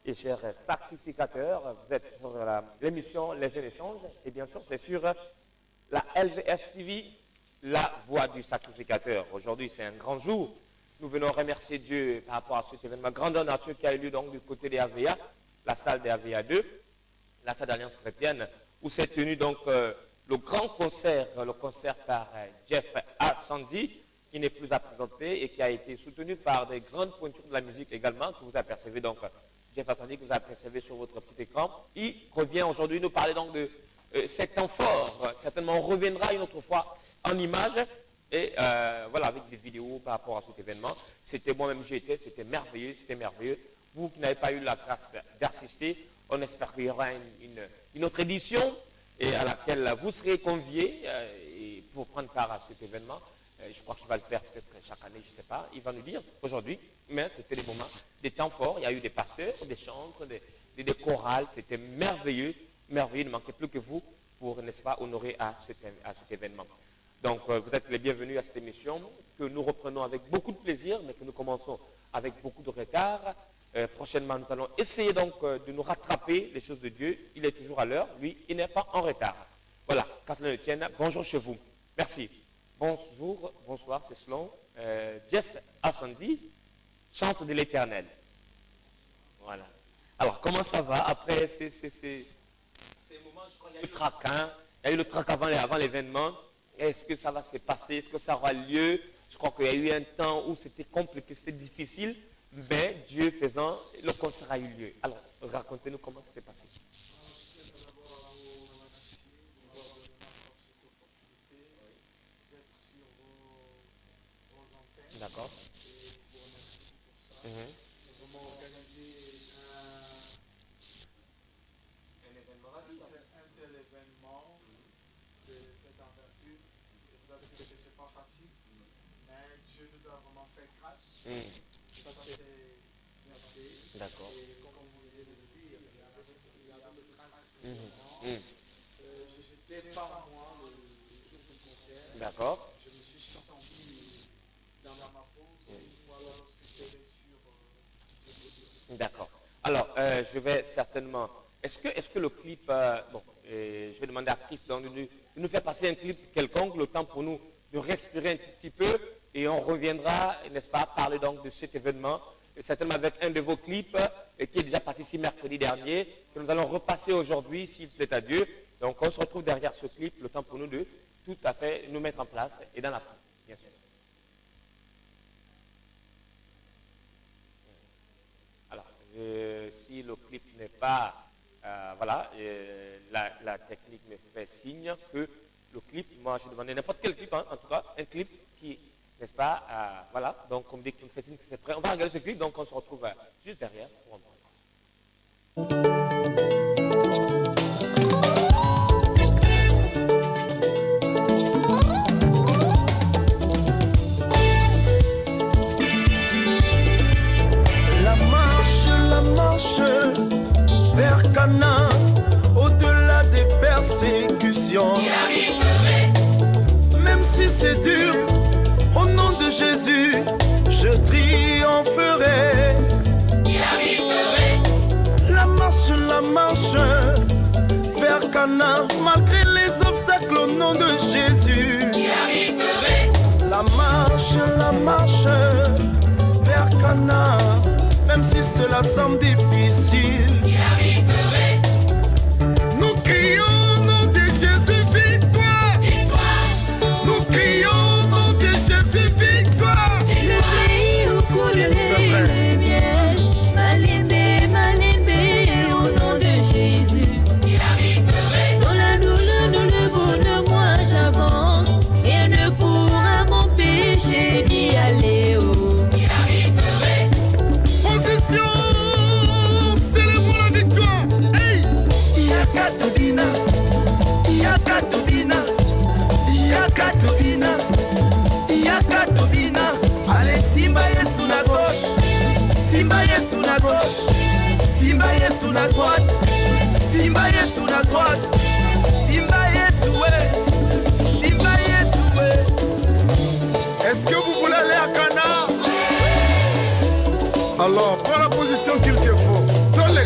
et chers sacrificateurs. Vous êtes sur l'émission Les Jeunes Échanges et bien sûr c'est sur la LVS TV, la voix du sacrificateur. Aujourd'hui c'est un grand jour. Nous venons remercier Dieu par rapport à cet événement grandeur nature qui a eu lieu donc du côté des AVA, la salle des AVA 2, la salle d'Alliance chrétienne, où s'est tenu donc le grand concert, le concert par Jeff A. Sandy, qui n'est plus à présenter et qui a été soutenu par des grandes pointures de la musique également, que vous apercevez donc, Jeff A. Sandy, que vous apercevez sur votre petit écran. Il revient aujourd'hui nous parler donc de cet temps fort. Certainement, on reviendra une autre fois en images et voilà, avec des vidéos par rapport à cet événement. C'était moi-même, j'y étais, c'était merveilleux, c'était merveilleux. Vous qui n'avez pas eu la grâce d'assister, on espère qu'il y aura une autre édition et à laquelle vous serez conviés pour prendre part à cet événement. Je crois qu'il va le faire peut-être chaque année, je ne sais pas. Il va nous dire aujourd'hui, mais c'était des moments, des temps forts. Il y a eu des pasteurs, des chantres, des chorales. C'était merveilleux, merveilleux. Il ne manquait plus que vous pour, n'est-ce pas, honorer à cet événement. Donc, vous êtes les bienvenus à cette émission que nous reprenons avec beaucoup de plaisir, mais que nous commençons avec beaucoup de retard. Prochainement, nous allons essayer donc de nous rattraper les choses de Dieu. Il est toujours à l'heure. Lui, il n'est pas en retard. Voilà, qu'à cela ne tienne, bonjour chez vous. Merci. Bonjour, bonsoir, c'est selon Jess Asandi, chante de l'Éternel. Voilà. Alors, comment ça va après ces moments? Je crois qu'il y a eu le trac, hein? Il y a eu le trac avant l'événement. Est-ce que ça va se passer? Est-ce que ça aura lieu? Je crois qu'il y a eu un temps où c'était compliqué, c'était difficile, mais Dieu faisant, le concert a eu lieu. Alors, racontez-nous comment ça s'est passé. D'accord. Nous avons organisé un tel événement de cette envergure. Je vous assure que ce n'est pas facile, mais Dieu nous a vraiment fait grâce. Ça s'est bien fait. D'accord. Et comme vous venez de le dire, il y avait le trac. J'étais pas moi le jour du concert. D'accord. Je me suis senti dans ma peau, voilà, lorsque j'étais sur le podium. D'accord. Alors, je vais certainement... Est-ce que le clip... bon, je vais demander à Chris de nous faire passer un clip quelconque, le temps pour nous de respirer un petit peu, et on reviendra, n'est-ce pas, parler donc de cet événement, et certainement avec un de vos clips qui est déjà passé ici mercredi dernier, que nous allons repasser aujourd'hui, s'il plaît à Dieu. Donc, on se retrouve derrière ce clip, le temps pour nous de tout à fait nous mettre en place et dans la pratique, bien sûr. Alors, si le clip n'est pas, voilà, la technique me fait signe que le clip, moi je demandais n'importe quel clip, hein, en tout cas, un clip qui, n'est-ce pas, voilà, donc on me dit qu'il me fait signe que c'est prêt. On va regarder ce clip, donc on se retrouve juste derrière pour en parler. La marche vers Canaan, au-delà des persécutions. J'y arriverai. Même si c'est dur, au nom de Jésus, je triompherai. J'y arriverai. La marche vers Canaan, malgré les obstacles au nom de Jésus. J'y arriverai. La marche vers Canaan, même si cela semble difficile. J'y arriverai. Nous crions au nom de Jésus, victoire. Victoire. Nous crions au nom de Jésus, victoire. Le pays où coule le lait et le miel, Malembe, au nom de Jésus. J'y arriverai. Dans la douleur, dans le bonheur, moi j'avance, et ne pourra m'empêcher d'y aller. J'y arriverai. Position, célébrons la victoire. Hey! Yakatobina, Yakatobina, Yakatobina, Yakatobina. Allez, Simba Yesu na gauche, Simba Yesu na gauche, Simba Yesu na droite, Simba Yesu na droite, Simba Yesu ouais, Simba Yesu ouais. Est-ce que vous voulez aller à Cana? Alors, prends la position qu'il te faut. Dans les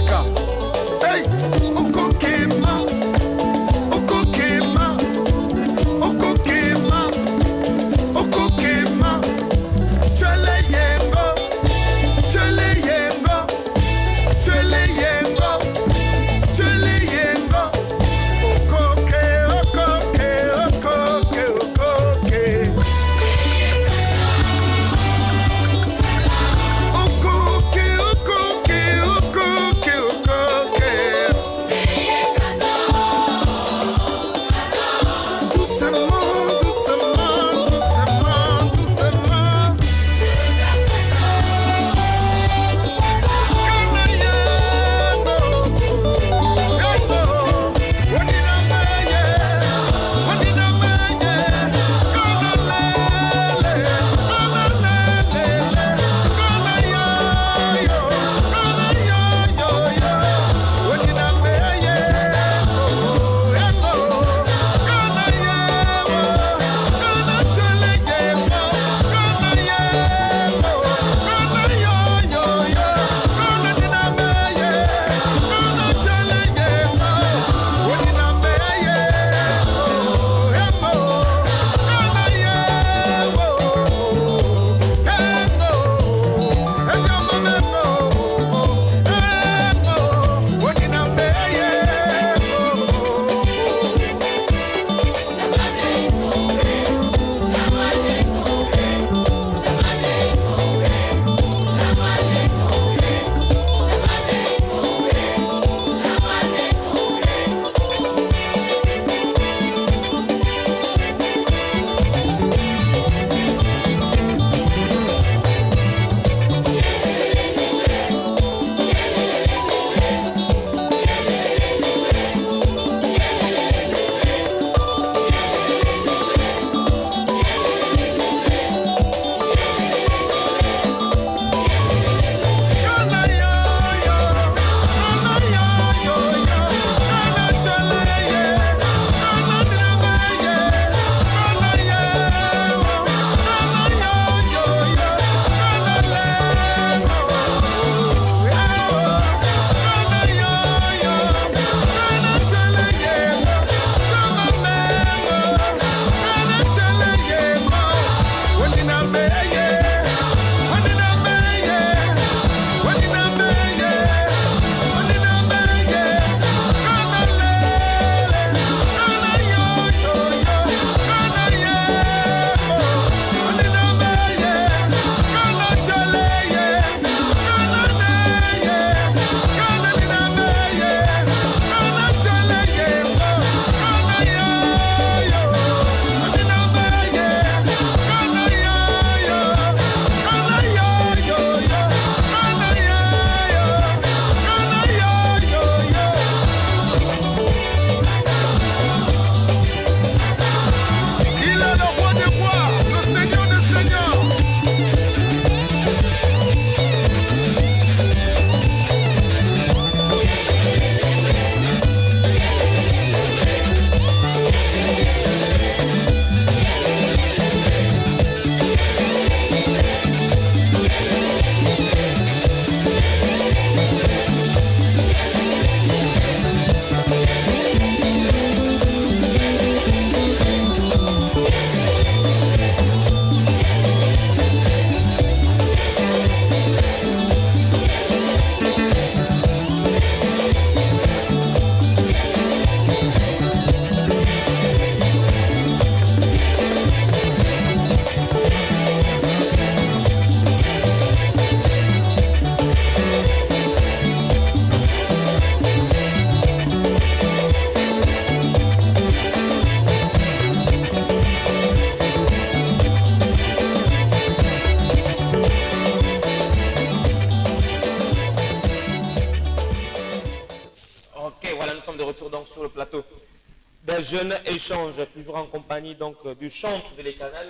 Jeune échange, toujours en compagnie donc du chantre de l'Éternel,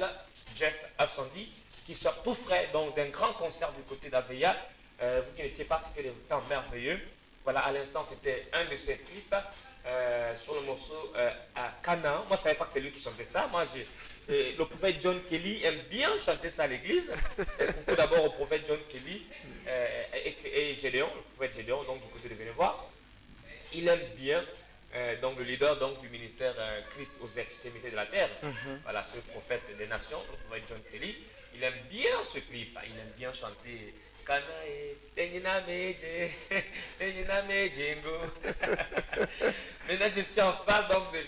Jess Ascendi, qui sort tout frais donc d'un grand concert du côté d'Aveya. Vous qui n'étiez pas, c'était des temps merveilleux. Voilà, à l'instant, c'était un de ses clips sur le morceau à Canaan. Moi, je ne savais pas que c'est lui qui chantait ça. Moi, le prophète John Kelly aime bien chanter ça à l'église. Coucou d'abord au prophète John Kelly et Gédéon, le prophète Gédéon, donc du côté de Venez voir. il aime bien, donc le leader donc, du ministère Christ aux extrémités de la terre, voilà, ce prophète des nations, le prophète John Kelly, il aime bien ce clip, il aime bien chanter Kanae, Tenyina Meje, Tenyina Mejengo. Maintenant, je suis en face donc moi,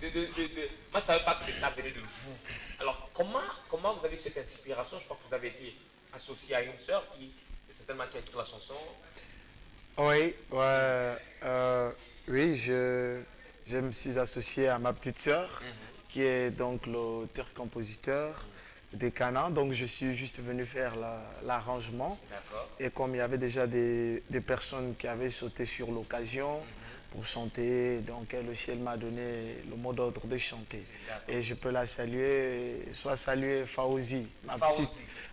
je ne savais pas que ça venait de vous. Alors, comment vous avez cette inspiration? Je crois que vous avez été associé à une sœur qui, certainement, qui a écrit la chanson. Oui, ouais, oui, je me suis associé à ma petite sœur, qui est donc l'auteur-compositeur des Canans. Donc, je suis juste venu faire l'arrangement. D'accord. Et comme il y avait déjà des personnes qui avaient sauté sur l'occasion pour chanter, donc elle aussi, elle m'a donné le mot d'ordre de chanter. Et je peux la saluer, soit saluer Fauzi,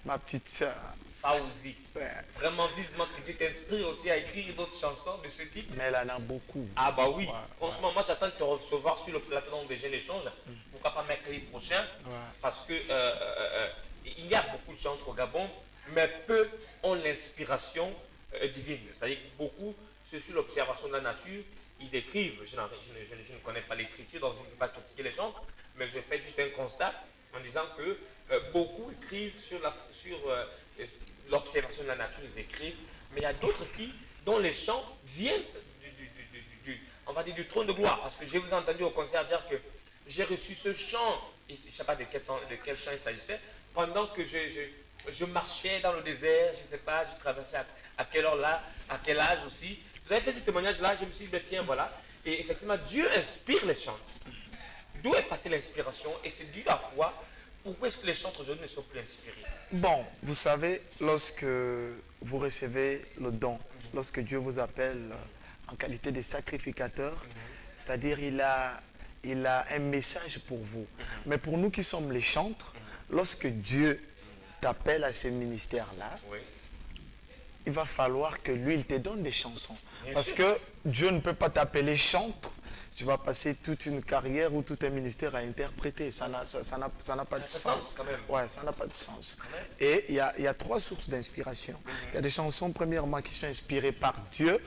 ma petite sœur. Fauzi. Ouais. Vraiment vivement que Dieu t'inspire aussi à écrire d'autres chansons de ce type. Mais elle en a beaucoup. Ah bah oui, Ouais, franchement, moi j'attends de te recevoir sur le plateau des Jeunes Échanges. Pourquoi pas mercredi prochain? Ouais. Parce que il y a beaucoup de chantres au Gabon, mais peu ont l'inspiration divine. C'est-à-dire que beaucoup, c'est sur l'observation de la nature, ils écrivent. Je ne connais pas l'écriture, donc je ne peux pas critiquer les chantres, mais je fais juste un constat en disant que beaucoup écrivent sur l'observation de la nature, ils écrivent, mais il y a d'autres dont les chants viennent on va dire du trône de gloire, parce que je vous ai entendu au concert dire que j'ai reçu ce chant, et je ne sais pas de quel chant il s'agissait, pendant que je marchais dans le désert, je ne sais pas, je traversais à quelle heure là, à quel âge aussi. Vous avez fait ce témoignage-là, je me suis dit, ben, tiens, voilà. Et effectivement, Dieu inspire les chants. D'où est passée l'inspiration et c'est dû à quoi? Pourquoi est-ce que les chantres aujourd'hui ne sont plus inspirés? Bon, vous savez, lorsque vous recevez le don, lorsque Dieu vous appelle en qualité de sacrificateur, c'est-à-dire il a un message pour vous. Mais pour nous qui sommes les chantres, lorsque Dieu t'appelle à ce ministère-là, Oui. il va falloir que lui, il te donne des chansons. Bien Parce sûr. que Dieu ne peut pas t'appeler chantre. Tu vas passer toute une carrière ou tout un ministère à interpréter. Ça n'a pas de sens. quand même. Ouais, ça n'a pas de sens. Et il y a trois sources d'inspiration. Il y a des chansons, premièrement, qui sont inspirées par Dieu.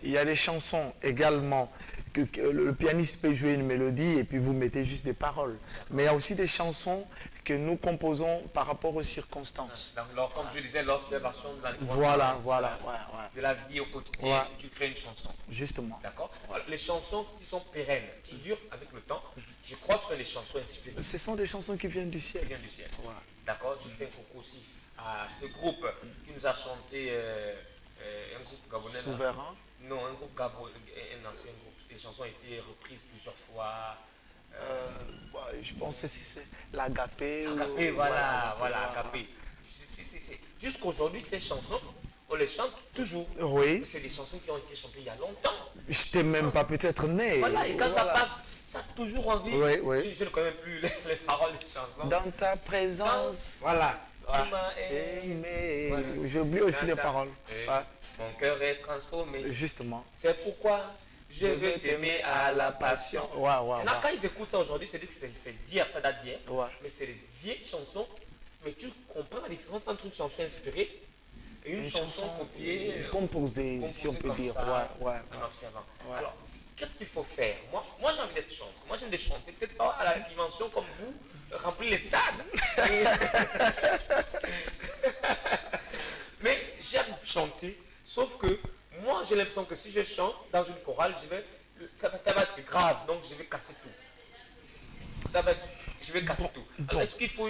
Il y a des chansons également que le pianiste peut jouer une mélodie et puis vous mettez juste des paroles. Mais il y a aussi des chansons que nous composons par rapport aux circonstances. Donc, comme je disais, l'observation de la Voilà, de la vie au quotidien, Ouais. tu crées une chanson. justement. D'accord. Les chansons qui sont pérennes, qui durent avec le temps, je crois que ce sont les chansons inspirées Ce sont des chansons qui viennent du qui ciel. viennent du ciel. Voilà. D'accord. Je fais un coucou aussi à ce groupe qui nous a chanté, un groupe gabonais. là. Souverain. Non, un groupe gabonais, un ancien groupe. Les chansons ont été reprises plusieurs fois. Je pense que c'est l'agapé. Agapé, voilà, Agapé. Jusqu'aujourd'hui, ces chansons, on les chante toujours. Oui. C'est des chansons qui ont été chantées il y a longtemps. Je n'étais même pas peut-être né. Voilà, et quand ça Voilà. passe, ça a toujours envie. Oui, oui. Je ne connais plus les paroles des chansons. Dans ta présence, Voilà. Ah, Tu m'as aimé. aimé. J'oublie aussi les paroles. Et Ouais, mon cœur est transformé. justement. C'est pourquoi je veux t'aimer à la passion. Ouais, ouais, Maintenant, ouais. quand ils écoutent ça aujourd'hui, c'est dit que c'est d'hier, ça date d'hier. Ouais. Mais c'est des vieilles chansons. Mais tu comprends la différence entre une chanson inspirée et une chanson copiée, Composée, si on composée peut comme dire. ça, Ouais, ouais. en observant. Ouais. Alors, qu'est-ce qu'il faut faire? Moi j'ai envie d'être chanteur. Moi, j'aime de chanter. Peut-être pas à la dimension comme vous, remplir les stades. Mais j'aime chanter. Sauf que moi, j'ai l'impression que si je chante dans une chorale, ça va être grave. Donc, je vais casser tout. Je vais casser tout. Alors, est-ce qu'il faut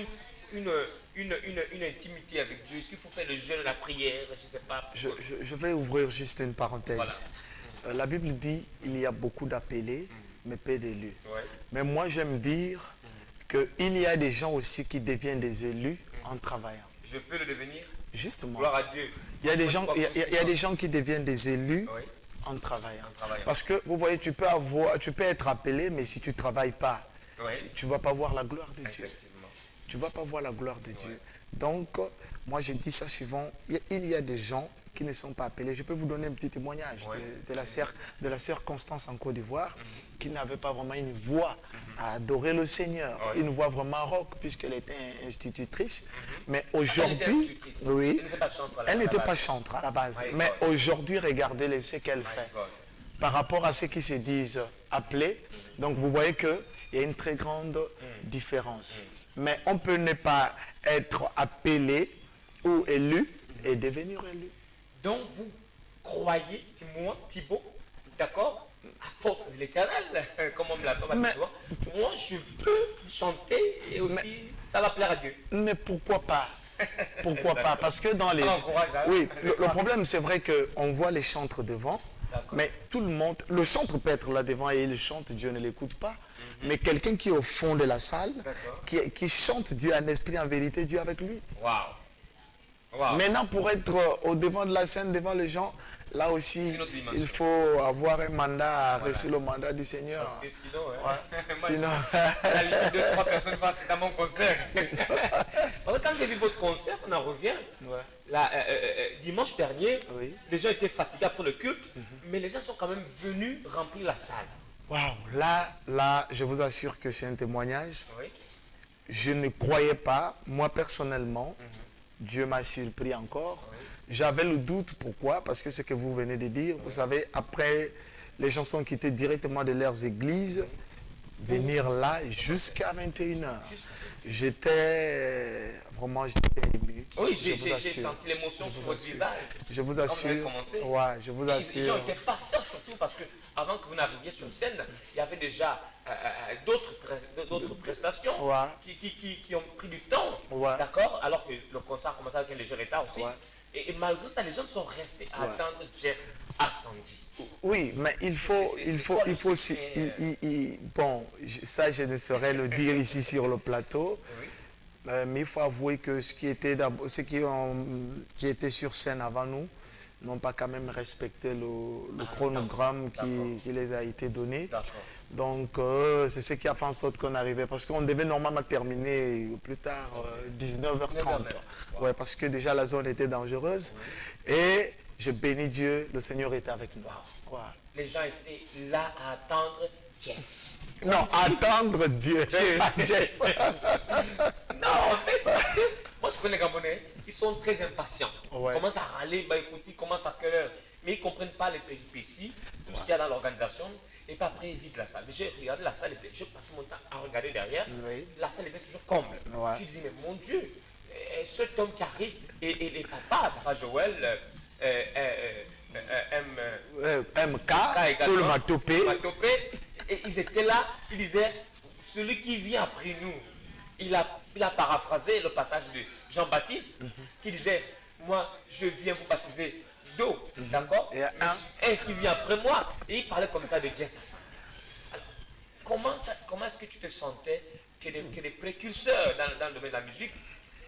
une intimité avec Dieu? Est-ce qu'il faut faire le jeûne, la prière? Je ne sais pas. Je vais ouvrir juste une parenthèse. La Bible dit il y a beaucoup d'appelés, mais peu d'élus. Ouais. Mais moi, j'aime dire qu'il y a des gens aussi qui deviennent des élus en travaillant. Je peux le devenir? Justement. Gloire à Dieu. Il y a des Moi, gens, je il y a des gens qui deviennent des élus Oui. en travaillant. En travaillant. Parce que vous voyez, tu peux être appelé, mais si tu ne travailles pas, Oui. tu ne vas pas voir la gloire de Dieu. Effectivement. Tu ne vas pas voir la gloire de Dieu. Donc, moi je dis ça suivant, il y a des gens qui ne sont pas appelés. Je peux vous donner un petit témoignage de la sœur Constance en Côte d'Ivoire, qui n'avait pas vraiment une voix à adorer le Seigneur, une voix vraiment rock, puisqu'elle était institutrice. Mais aujourd'hui, oui, Elle n'était pas chantre à la elle n'était base. pas chantre à la base. My Mais God. aujourd'hui, regardez ce qu'elle fait. God. par rapport à ceux qui se disent appelés. Donc vous voyez qu'il y a une très grande différence. Mais on peut ne pas être appelé ou élu et devenir élu. Donc vous croyez que moi, Thibaut, d'accord, apôtre de l'Éternel, comme on me l'appelle souvent, moi je peux chanter et aussi ça va plaire à Dieu. Mais pourquoi pas? Pourquoi pas? Parce que dans les... m'encourage, hein. Oui, le problème c'est vrai qu'on voit les chantres devant, mais tout le monde... Le chantre peut être là devant et il chante, Dieu ne l'écoute pas. Mais quelqu'un qui est au fond de la salle, qui chante Dieu en esprit, en vérité, Dieu avec lui. Waouh. Wow. Maintenant, pour être au devant de la scène, devant les gens, là aussi, il faut avoir un mandat, reçu le mandat du Seigneur. Parce que sinon, moi, Sinon... la limite de 3 personnes face à mon concert. Parce que quand j'ai vu votre concert, on en revient. Dimanche dernier, les gens étaient fatigués après le culte, mais les gens sont quand même venus remplir la salle. Waouh, là, je vous assure que c'est un témoignage. Oui. Je ne croyais pas, moi personnellement, Dieu m'a surpris encore. J'avais le doute, pourquoi? Parce que ce que vous venez de dire, vous savez, après, les gens sont quittés directement de leurs églises, venir là jusqu'à 21h. J'étais ému. Oui, j'ai senti l'émotion sur votre visage. Je vous assure. Ouais, je vous assure. Les gens étaient patients surtout parce que avant que vous n'arriviez sur scène, il y avait déjà d'autres prestations qui ont pris du temps, d'accord, alors que le concert a commencé avec un léger retard aussi. Et malgré ça, les gens sont restés à attendre Jess Ascendi. Oui, mais il faut aussi... Bon, ça, je ne saurais le dire ici sur le plateau. Mais il faut avouer que ceux qui étaient sur scène avant nous n'ont pas quand même respecté le chronogramme qui les a été donné. Donc, c'est ce qui a fait en sorte qu'on arrivait. Parce qu'on devait normalement terminer plus tard, 19h30. Ouais, parce que déjà la zone était dangereuse. Et je bénis Dieu, le Seigneur était avec nous. Les gens étaient là à attendre Jess. Non, attendre Dieu. Jess. Non, en fait, parce que moi je connais les Gabonais, ils sont très impatients. Ils commencent à râler, écoute, ils commencent à quelle heure? Mais ils ne comprennent pas les péripéties, tout ce qu'il y a dans l'organisation. Et puis après, ils vident la salle. Mais j'ai regardé la salle, j'ai passé mon temps à regarder derrière. La salle était toujours comble. Je me dis, mais mon Dieu, cet homme qui arrive, et les papa Joël, MK, tout le Matopé. Et ils étaient là, ils disaient, celui qui vient après nous, il a paraphrasé le passage de Jean-Baptiste, qui disait, moi, je viens vous baptiser d'eau, d'accord? Et un qui vient après moi, et il parlait comme ça de Jess Ascendi. Alors, comment est-ce que tu te sentais que des précurseurs dans le domaine de la musique,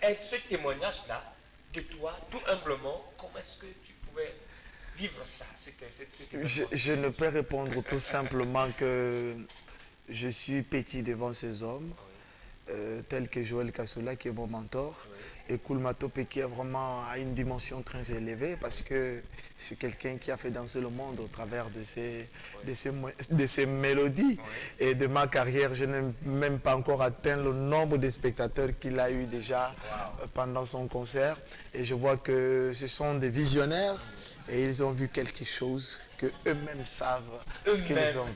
et ce témoignage-là, de toi, tout humblement, comment est-ce que tu pouvais vivre ça? Je ne peux répondre tout simplement que je suis petit devant ces hommes, tels que Joël Kassoula qui est mon mentor, et Koul Matopé qui est vraiment à une dimension très élevée parce que c'est quelqu'un qui a fait danser le monde au travers de ces mélodies. Et de ma carrière, je n'ai même pas encore atteint le nombre de spectateurs qu'il a eu déjà pendant son concert. Et je vois que ce sont des visionnaires et ils ont vu quelque chose que eux-mêmes savent ce qu'ils ont vu.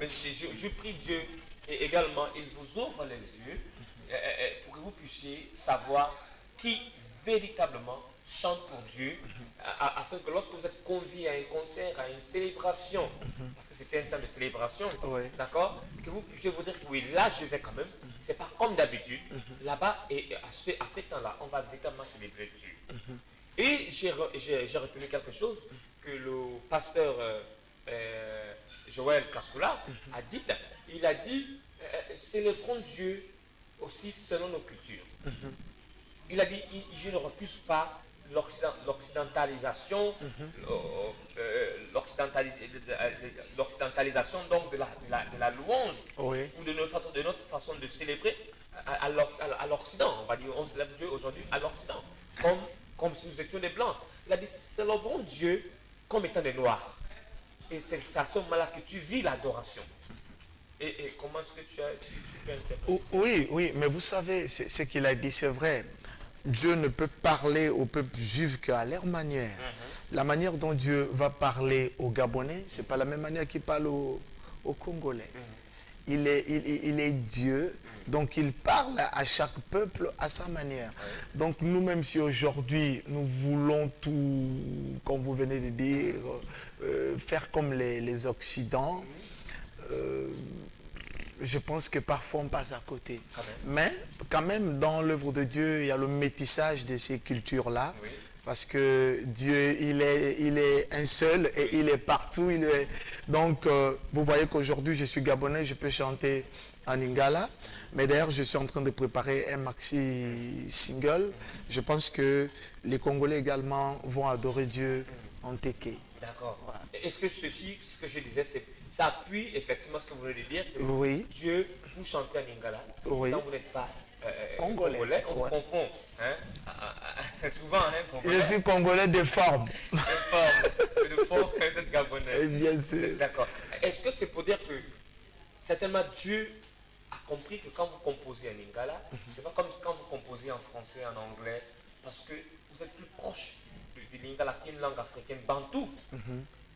Mais je prie Dieu et également il vous ouvre les yeux pour que vous puissiez savoir qui véritablement chante pour Dieu, afin que lorsque vous êtes convié à un concert, à une célébration, parce que c'était un temps de célébration, d'accord, que vous puissiez vous dire que oui, là je vais quand même, c'est pas comme d'habitude, là-bas, et à ce temps-là, on va véritablement célébrer Dieu. Et j'ai retenu quelque chose que le pasteur Joël Kassoula a dit. Il a dit, célébrons Dieu aussi selon nos cultures. Il a dit, je ne refuse pas l'occidentalisation, l'occidentalisation donc de la louange, ou de notre façon de célébrer à l'Occident. On va dire, on célèbre Dieu aujourd'hui à l'Occident, comme si nous étions des Blancs. Il a dit, célébrons Dieu comme étant des Noirs. Et c'est à ce moment-là que tu vis l'adoration. Et comment est-ce que tu peux interpréter? Oui, mais vous savez, ce qu'il a dit, c'est vrai. Dieu ne peut parler au peuple juif qu'à leur manière. la manière dont Dieu va parler aux Gabonais, c'est pas la même manière qu'il parle aux Congolais. Il est Dieu, donc il parle à chaque peuple à sa manière. Donc nous, même si aujourd'hui nous voulons tout, comme vous venez de dire, faire comme les Occidents, je pense que parfois on passe à côté. Mais quand même, dans l'œuvre de Dieu, il y a le métissage de ces cultures-là. Oui. Parce que Dieu, il est un seul et il est partout. Donc, vous voyez qu'aujourd'hui, je suis gabonais, je peux chanter en lingala. Mais d'ailleurs, je suis en train de préparer un maxi single. Je pense que les Congolais également vont adorer Dieu en téké. D'accord. Est-ce que ceci, ce que je disais, ça appuie effectivement ce que vous venez de dire, que Oui. Dieu, vous chantez en lingala, Oui. quand vous n'êtes pas Congolais. on vous confond. Souvent, Je suis Congolais de forme. de forme, vous êtes gabonais. Bien sûr. D'accord. Est-ce que c'est pour dire que certainement Dieu a compris que quand vous composez en lingala, c'est pas comme quand vous composez en français, en anglais, parce que vous êtes plus proche du lingala, qui est une langue africaine bantou,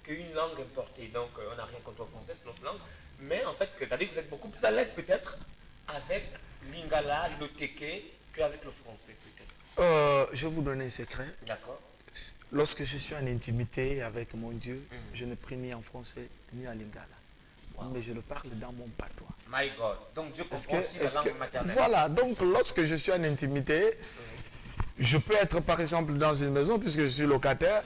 qu'une langue importée. Donc on n'a rien contre le français, c'est notre langue. Mais en fait, c'est-à-dire que vous êtes beaucoup plus à l'aise peut-être avec lingala, le téké, qu'avec le français peut-être. Je vais vous donner un secret. D'accord. Lorsque je suis en intimité avec mon Dieu, je ne prie ni en français ni en lingala. Mais je le parle dans mon patois. My God. Donc Dieu comprend aussi la langue maternelle. Voilà, donc lorsque je suis en intimité, je peux être par exemple dans une maison puisque je suis locataire.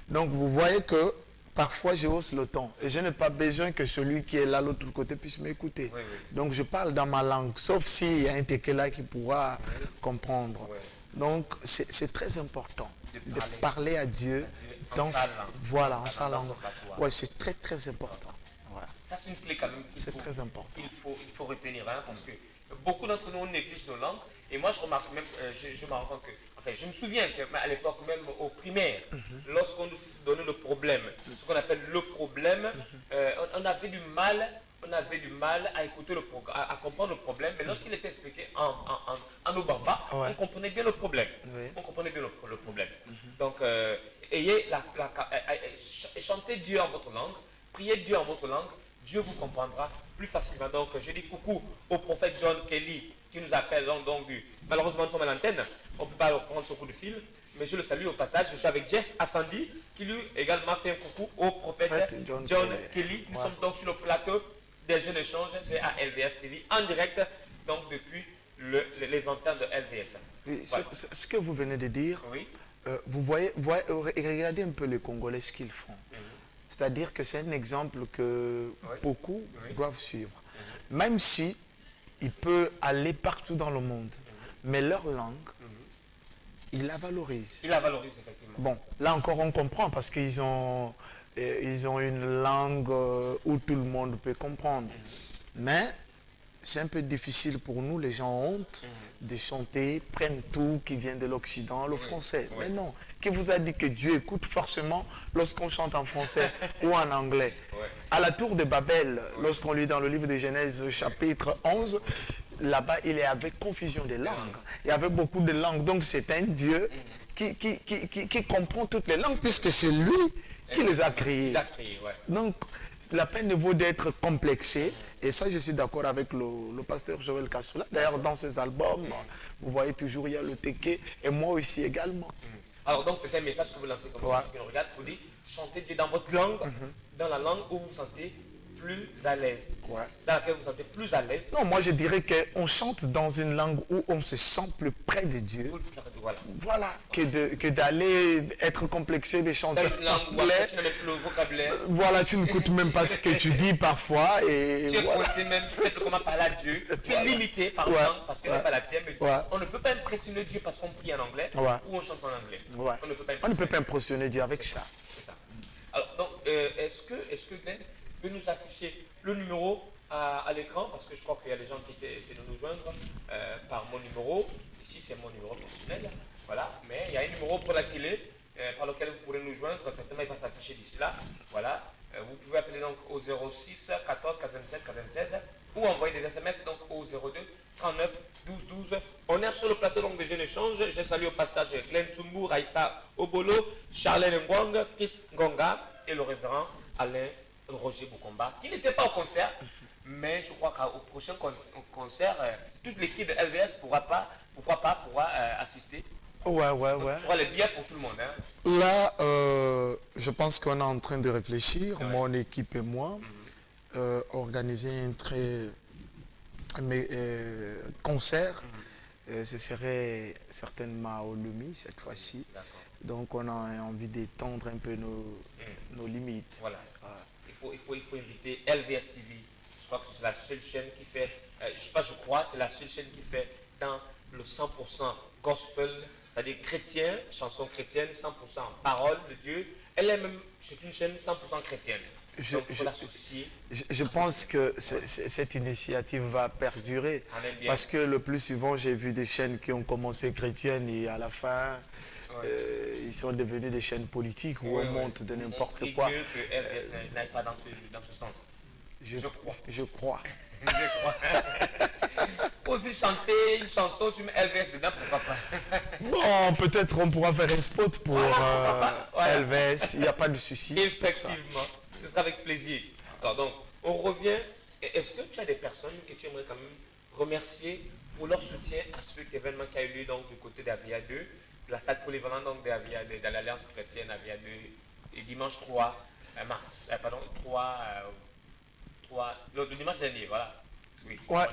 Donc vous voyez que parfois je hausse le ton et je n'ai pas besoin que celui qui est là de l'autre côté puisse m'écouter. Oui. Donc je parle dans ma langue, sauf s'il y a un téké là qui pourra comprendre. Oui. Donc c'est très important De de parler à Dieu en dans sa langue. voilà, Dans en sa sa langue, dans langue. son patois. Ouais, c'est très très important. Ouais. Ça, c'est une clé quand même C'est très important. il faut retenir, hein, parce que beaucoup d'entre nous, on néglige nos langues. Et moi, je remarque même, je me rends compte que, enfin, je me souviens qu'à l'époque, même au primaire, lorsqu'on nous donnait le problème, ce qu'on appelle le problème, on avait du mal à écouter à comprendre le problème, mais lorsqu'il était expliqué en Obamba, on comprenait bien le problème. Oui. On comprenait bien le problème. Donc, chantez Dieu en votre langue, priez Dieu en votre langue, Dieu vous comprendra plus facilement. Donc, je dis coucou au prophète John Kelly qui nous appelle. Donc, malheureusement, nous sommes à l'antenne, on ne peut pas prendre ce coup de fil, mais je le salue au passage. Je suis avec Jess Assandi qui lui également fait un coucou au prophète John Kelly. Nous sommes donc sur le plateau des jeunes échanges, c'est à LVS TV en direct, donc depuis les antennes de LVS. Oui, Voilà. ce que vous venez de dire, Oui. vous voyez, regardez un peu les Congolais ce qu'ils font. C'est-à-dire que c'est un exemple que beaucoup doivent suivre. Même si il peut aller partout dans le monde, mais leur langue, ils la valorisent. Il la valorise effectivement. Bon, là encore on comprend parce qu'ils ont une langue où tout le monde peut comprendre. Mais c'est un peu difficile pour nous, les gens ont honte de chanter, prennent tout qui vient de l'Occident, le français. Mais non, qui vous a dit que Dieu écoute forcément lorsqu'on chante en français ou en anglais? À la tour de Babel, lorsqu'on lit dans le livre de Genèse chapitre 11, là-bas il est avec confusion des langues. Il y avait beaucoup de langues, donc c'est un Dieu qui comprend toutes les langues puisque c'est lui qui les a créées. Donc, la peine vaut d'être complexé. Et ça, je suis d'accord avec le pasteur Joël Kassoula. D'ailleurs, dans ses albums, vous voyez toujours, il y a le téké. Et moi aussi également. Alors, donc, c'est un message que vous lancez comme ça, ceux qui nous regardent, vous dites, chantez Dieu dans votre langue, dans la langue où vous vous sentez plus à l'aise. Dans laquelle vous vous sentez plus à l'aise. Non, moi je dirais qu'on chante dans une langue où on se sent plus près de Dieu. Voilà, que d'aller être complexé de chanter. Dans une langue où tu n'as même plus le vocabulaire. Voilà, tu n'écoutes même pas ce que tu dis parfois. Et tu es coincé même, tu sais comment parler à Dieu. Tu es limité par la langue parce qu'elle n'est pas la tienne. Mais on ne peut pas impressionner Dieu parce qu'on prie en anglais ou on chante en anglais. On ne peut pas impressionner Dieu avec ça. C'est ça. Alors, donc, est-ce que Glenn peut nous afficher le numéro à l'écran, parce que je crois qu'il y a des gens qui essaient de nous joindre par mon numéro. Ici, c'est mon numéro personnel. Voilà. Mais il y a un numéro pour la télé par lequel vous pourrez nous joindre. Certainement, il va s'afficher d'ici là. Voilà. Vous pouvez appeler donc au 06 14 87 96 ou envoyer des SMS donc au 02 39 12 12. On est sur le plateau donc de Jeunes Échanges. Je salue au passage Glenn Tsumbu, Raïssa Obolo, Charlène Ngwang, Chris Ngonga et le révérend Alain Roger Boukomba, qui n'était pas au concert, mais je crois qu'au prochain concert, toute l'équipe de LVS pourra assister. Ouais. Je crois les billets pour tout le monde. Hein. Là, je pense qu'on est en train de réfléchir, mon équipe et moi, organiser un concert. Ce serait certainement au Lumi cette fois-ci. Donc on a envie d'étendre un peu nos limites. Voilà. Il faut inviter LVS TV. Je crois que c'est la seule chaîne qui fait, c'est la seule chaîne qui fait dans le 100% gospel, c'est-à-dire chrétien, chansons chrétiennes, 100% parole de Dieu. C'est une chaîne 100% chrétienne. Donc, il faut l'associer. Je pense que cette initiative va perdurer. Parce que le plus souvent, j'ai vu des chaînes qui ont commencé chrétiennes et à la fin, ils sont devenus des chaînes politiques où on monte de n'importe quoi. Dieu que LVS n'aille pas dans ce sens. Je crois. Je crois. Faut aussi chanter une chanson, tu mets LVS dedans, pourquoi pas. Bon, peut-être on pourra faire un spot pour LVS, il n'y a pas de souci. Effectivement, ce sera avec plaisir. Alors donc, on revient. Est-ce que tu as des personnes que tu aimerais quand même remercier pour leur soutien à cet événement qui a eu lieu donc, du côté d'Avia 2, de la salle polyvalente donc, de l'Alliance chrétienne Avia 2, et dimanche 3 mars, le dimanche dernier, voilà. Oui. Ouais,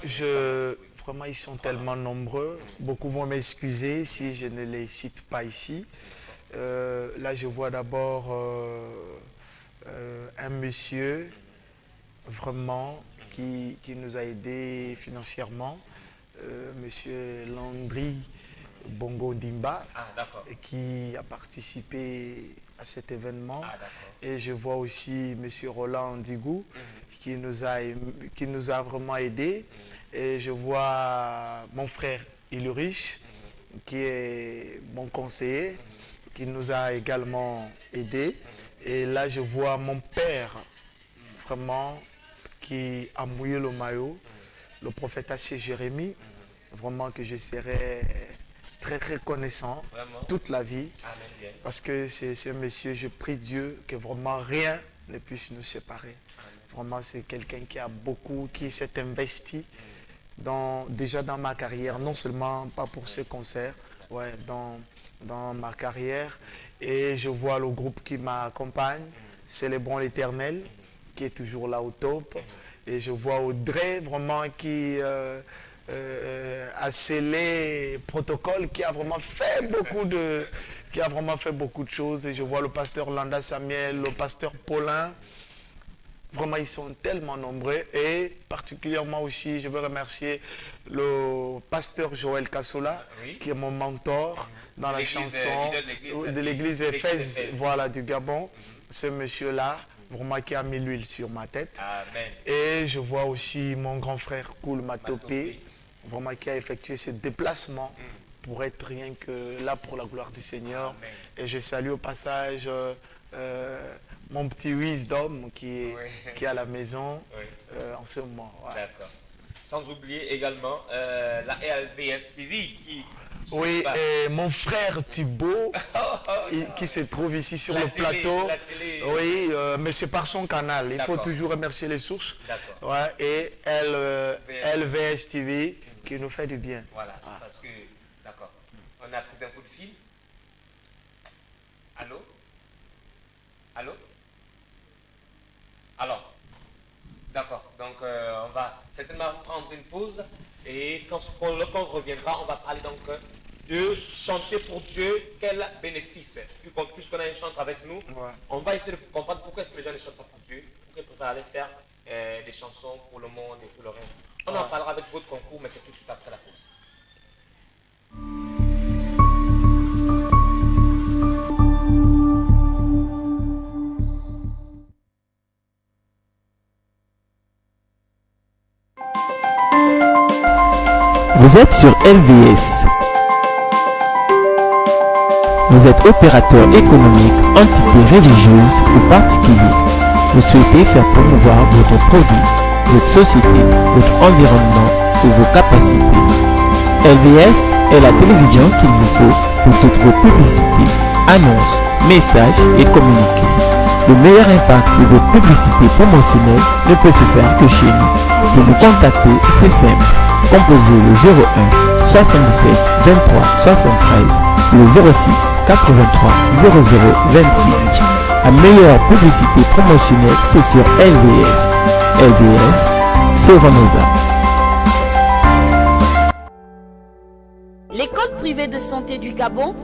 vraiment, ils sont tellement nombreux. Beaucoup vont m'excuser si je ne les cite pas ici. Là, je vois d'abord un monsieur, vraiment, qui nous a aidés financièrement. Monsieur Landry Bongo Dimba, qui a participé à cet événement. Et je vois aussi monsieur Roland Ndigou, qui nous a vraiment aidés. Et je vois mon frère Ilurich, qui est mon conseiller, qui nous a également aidés. Et là, je vois mon père, vraiment, qui a mouillé le maillot, le prophète Haché Jérémie, vraiment que je serai très reconnaissant toute la vie. Amen. Parce que c'est ce monsieur, je prie Dieu que vraiment rien ne puisse nous séparer. Amen. Vraiment, c'est quelqu'un qui s'est investi déjà dans ma carrière, non seulement pas pour ce concert, dans ma carrière. Et je vois le groupe qui m'accompagne, Célébrons l'Éternel, qui est toujours là au top. Et je vois Audrey, vraiment, qui a scellé protocole, qui a vraiment fait beaucoup de choses. Et je vois le pasteur Landa Samuel, le pasteur Paulin. Vraiment, ils sont tellement nombreux. Et particulièrement aussi, je veux remercier le pasteur Joël Kassola, qui est mon mentor dans la chanson de l'église Éphèse, du Gabon. Ce monsieur-là, vraiment qui a mis l'huile sur ma tête. Amen. Et je vois aussi mon grand frère Koul Matopé, vraiment qui a effectué ce déplacement pour être rien que là pour la gloire du Seigneur. Amen. Et je salue au passage mon petit Wisdom qui est à la maison en ce moment. D'accord. Sans oublier également la LVS TV qui... Oui, et mon frère Thibault, qui se trouve ici sur le plateau. Oui, mais c'est par son canal. Il faut toujours remercier les sources. Ouais, et LVS TV qui nous fait du bien. Voilà, parce que, d'accord. On a peut-être un coup de fil. Allô? Allô? Alors, d'accord. Donc, on va certainement prendre une pause. Et lorsqu'on reviendra, on va parler donc de chanter pour Dieu. Quel bénéfice. Puisqu'on a un chanteur avec nous, on va essayer de comprendre pourquoi est-ce que les gens ne chantent pas pour Dieu. Pourquoi ils préfèrent aller faire des chansons pour le monde et tout le reste. On en parlera avec votre concours, mais c'est tout de suite après la pause. Vous êtes sur LVS. Vous êtes opérateur économique, entité religieuse ou particulier. vous souhaitez faire promouvoir votre produit, votre société, votre environnement ou vos capacités. LVS est la télévision qu'il vous faut pour toutes vos publicités, annonces, messages et communiqués. Le meilleur impact de votre publicité promotionnelle ne peut se faire que chez nous. Pour nous contacter, c'est simple. Composez le 01 77 23 73, le 06 83 00 26. La meilleure publicité promotionnelle, c'est sur LVS. LVS, sauvons nos âmes. L'école privée de santé du Gabon,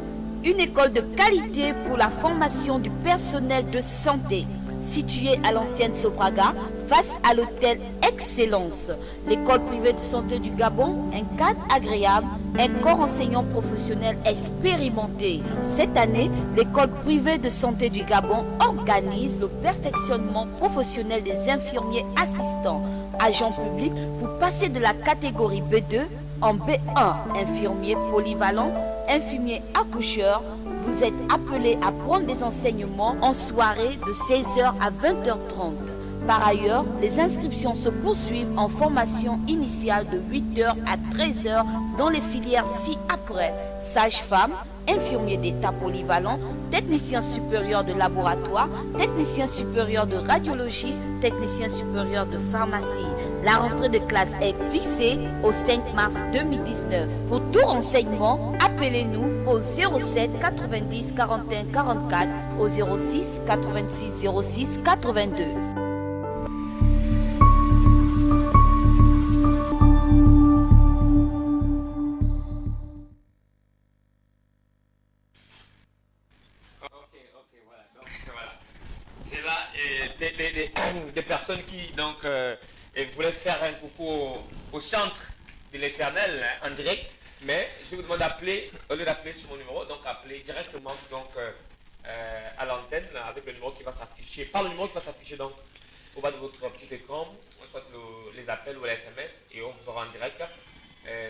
une école de qualité pour la formation du personnel de santé. Située à l'ancienne Sopraga, face à l'hôtel Excellence. L'école privée de santé du Gabon, un cadre agréable, un corps enseignant professionnel expérimenté. Cette année, l'école privée de santé du Gabon organise le perfectionnement professionnel des infirmiers assistants, agents publics, pour passer de la catégorie B2 en B1, infirmier polyvalent, infirmier accoucheur. Vous êtes appelés à prendre des enseignements en soirée de 16h à 20h30. Par ailleurs, les inscriptions se poursuivent en formation initiale de 8h à 13h dans les filières ci-après: sage-femme, infirmier d'état polyvalent, technicien supérieur de laboratoire, technicien supérieur de radiologie, technicien supérieur de pharmacie. La rentrée de classe est fixée au 5 mars 2019. Pour tout renseignement, appelez-nous au 07 90 41 44, au 06 86 06 82. C'est là des personnes qui donc voulaient faire un coucou au centre de l'Éternel en direct, mais je vous demande d'appeler, au lieu d'appeler sur mon numéro, donc appelez directement donc à l'antenne avec le numéro qui va s'afficher, par le numéro qui va s'afficher donc au bas de votre petit écran, soit les appels ou les SMS, et on vous aura en direct,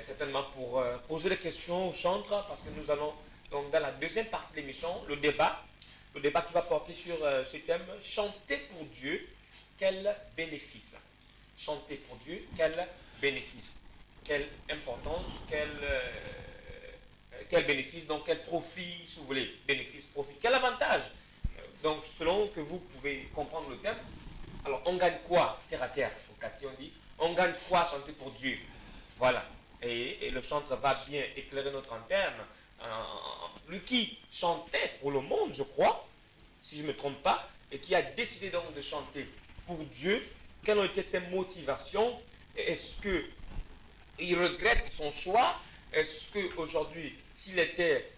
certainement pour poser des questions au chantre, parce que nous allons donc dans la deuxième partie de l'émission, le débat qui va porter sur ce thème: chanter pour Dieu, quel bénéfice? Chanter pour Dieu, quel bénéfice? Quelle importance, quel bénéfice, donc quel profit, si vous voulez, bénéfice, profit, quel avantage? Donc selon que vous pouvez comprendre le thème, alors on gagne quoi terre à terre? Au quartier on dit, on gagne quoi chanter pour Dieu? Voilà, et le chantre va bien éclairer notre antenne. Lui qui chantait pour le monde, je crois, si je ne me trompe pas, et qui a décidé donc de chanter pour Dieu. Quelles ont été ses motivations? Est-ce qu'il regrette son choix? Est-ce qu'aujourd'hui, s'il était,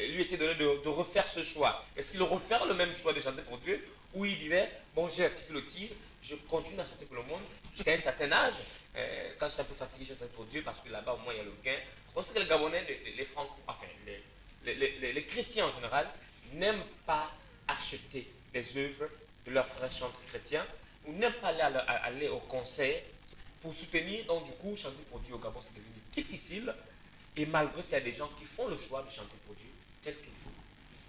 lui était donné de refaire ce choix, est-ce qu'il refaire le même choix de chanter pour Dieu? Ou il dirait, bon, j'ai rectifié le tir, je continue à chanter pour le monde jusqu'à un certain âge. Quand je suis un peu fatigué, je chante pour Dieu, parce que là-bas, au moins, il y a le gain. On sait que les Gabonais, les Francs, enfin, les chrétiens en général, n'aiment pas acheter les œuvres de leurs frères chantres chrétiens, ou n'aiment pas aller au concert pour soutenir. Donc, du coup, chanter pour Dieu au Gabon, c'est devenu difficile. Et malgré ça, il y a des gens qui font le choix de chanter pour Dieu, tel que vous.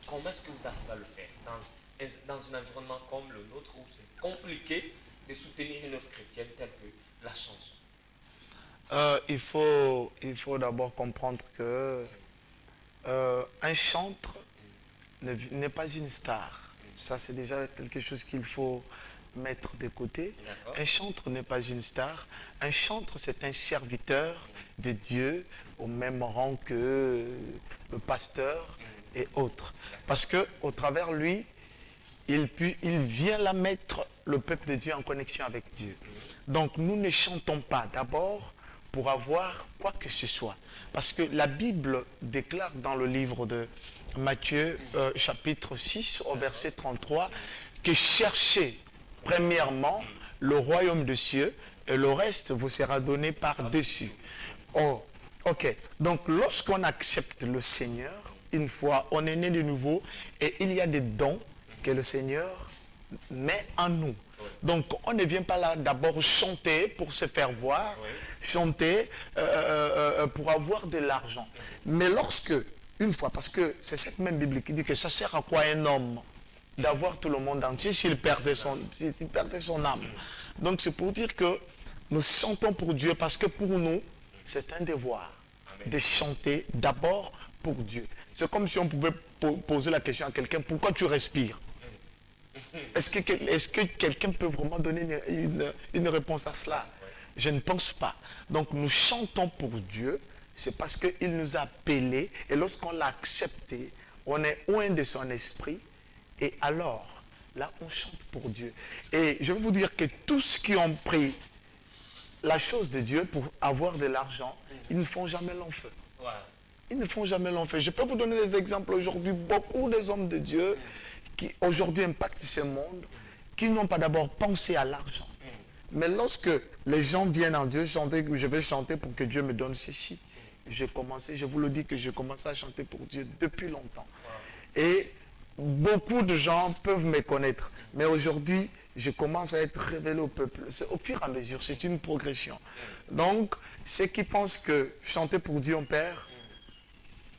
Comment est-ce que vous arrivez à le faire dans un environnement comme le nôtre, où c'est compliqué de soutenir une œuvre chrétienne telle que la chanson? Il faut d'abord comprendre que un chantre n'est pas une star. Ça, c'est déjà quelque chose qu'il faut mettre de côté. Un chantre n'est pas une star. Un chantre, c'est un serviteur de Dieu au même rang que le pasteur et autres. Parce qu'au travers lui, il vient là mettre le peuple de Dieu en connexion avec Dieu. Donc nous ne chantons pas d'abord pour avoir quoi que ce soit. Parce que la Bible déclare dans le livre de Matthieu, chapitre 6, au verset 33, que cherchez premièrement le royaume des cieux et le reste vous sera donné par-dessus. Oh, ok. Donc lorsqu'on accepte le Seigneur, une fois on est né de nouveau, et il y a des dons que le Seigneur met en nous. Donc on ne vient pas là d'abord chanter pour se faire voir, chanter pour avoir de l'argent. Mais lorsque, une fois, parce que c'est cette même Bible qui dit que ça sert à quoi un homme d'avoir tout le monde entier s'il perdait son âme. Donc c'est pour dire que nous chantons pour Dieu parce que pour nous, c'est un devoir de chanter d'abord pour Dieu. C'est comme si on pouvait poser la question à quelqu'un, pourquoi tu respires? Est-ce que quelqu'un peut vraiment donner une réponse à cela? Je ne pense pas. Donc nous chantons pour Dieu, c'est parce qu'il nous a appelés et lorsqu'on l'a accepté, on est loin de son esprit et alors, là on chante pour Dieu. Et je vais vous dire que tous ceux qui ont pris la chose de Dieu pour avoir de l'argent, ils ne font jamais long feu. Ouais. Ils ne font jamais long feu. Je peux vous donner des exemples aujourd'hui. Beaucoup des hommes de Dieu qui aujourd'hui impactent ce monde, qui n'ont pas d'abord pensé à l'argent. Mais lorsque les gens viennent en Dieu chanter, je vais chanter pour que Dieu me donne ceci. J'ai commencé, je vous le dis que j'ai commencé à chanter pour Dieu depuis longtemps. Et beaucoup de gens peuvent me connaître. Mais aujourd'hui, je commence à être révélé au peuple. Au fur et à mesure, c'est une progression. Donc, ceux qui pensent que chanter pour Dieu, on perd,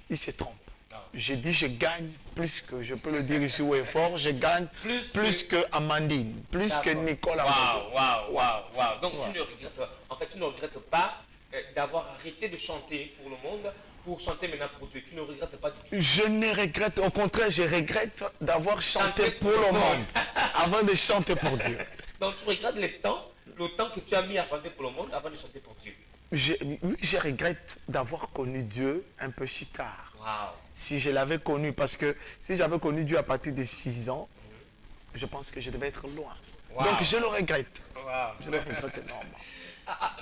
ils se trompent. J'ai dit, je gagne plus que, je peux le dire ici haut et fort, je gagne plus que Amandine, plus que Nicolas. Waouh. Donc, tu ne regrettes pas d'avoir arrêté de chanter pour le monde, pour chanter maintenant pour Dieu. Tu ne regrettes pas du tout. Je ne regrette, au contraire, je regrette d'avoir chanté pour le monde avant de chanter pour Dieu. Donc, tu regrettes le temps que tu as mis à chanter pour le monde avant de chanter pour Dieu. Oui, je regrette d'avoir connu Dieu un peu si tard. Wow. Si je l'avais connu, parce que si j'avais connu Dieu à partir de 6 ans, je pense que je devais être loin. Wow. Donc je le regrette. Wow. Je le regrette énormément.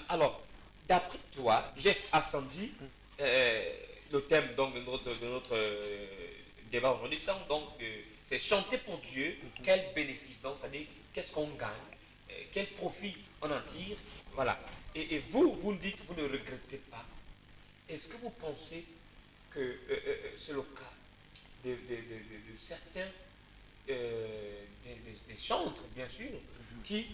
Alors, d'après toi, Jess Assandi, le thème donc, de notre débat aujourd'hui, c'est chanter pour Dieu, quel bénéfice, donc, c'est-à-dire qu'est-ce qu'on gagne, quel profit on en tire, voilà. Et vous nous dites, vous ne regrettez pas. Est-ce que vous pensez que c'est le cas de certains des chantres, bien sûr, qui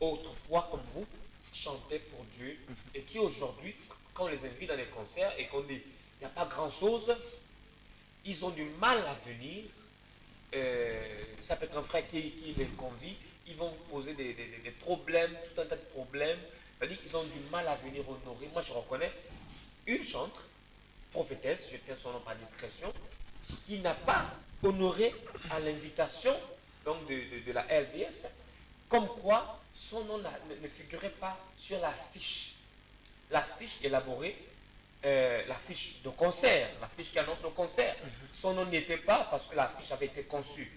autrefois, comme vous, chantaient pour Dieu et qui aujourd'hui, quand on les invite dans les concerts et qu'on dit il n'y a pas grand-chose, ils ont du mal à venir. Ça peut être un frère qui les convie, ils vont vous poser des problèmes, tout un tas de problèmes. C'est-à-dire qu'ils ont du mal à venir honorer. Moi, je reconnais une chantre, prophétesse, je tiens son nom par discrétion, qui n'a pas honoré à l'invitation donc de la LVS, comme quoi son nom ne figurait pas sur l'affiche. L'affiche élaborée, l'affiche de concert, l'affiche qui annonce le concert. Son nom n'y était pas parce que l'affiche avait été conçue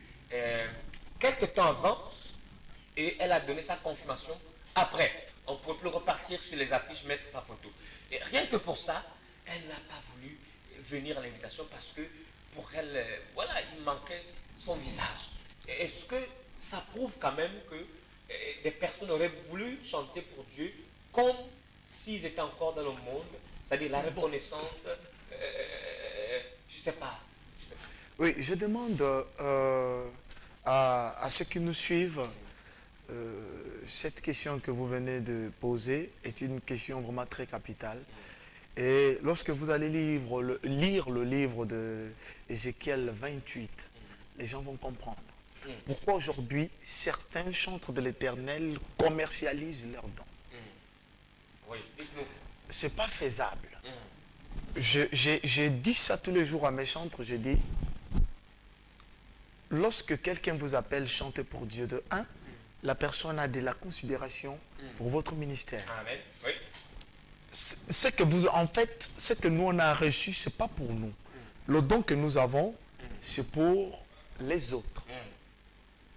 quelques temps avant et elle a donné sa confirmation après. On ne pouvait plus repartir sur les affiches, mettre sa photo. Et rien que pour ça, elle n'a pas voulu venir à l'invitation parce que pour elle, voilà, il manquait son visage. Est-ce que ça prouve quand même que des personnes auraient voulu chanter pour Dieu comme s'ils étaient encore dans le monde, c'est-à-dire la reconnaissance, je ne sais pas. Oui, je demande à ceux qui nous suivent, cette question que vous venez de poser est une question vraiment très capitale. Et lorsque vous allez lire le livre de Ézéchiel 28, les gens vont comprendre. Pourquoi aujourd'hui certains chantres de l'Éternel commercialisent leurs dons. Oui, dites-nous. C'est pas faisable. J'ai dit ça tous les jours à mes chantres, j'ai dit, lorsque quelqu'un vous appelle chanter pour Dieu de 1, la personne a de la considération pour votre ministère. Amen. Oui. Ce que nous on a reçu, c'est pas pour nous. Le don que nous avons, c'est pour les autres.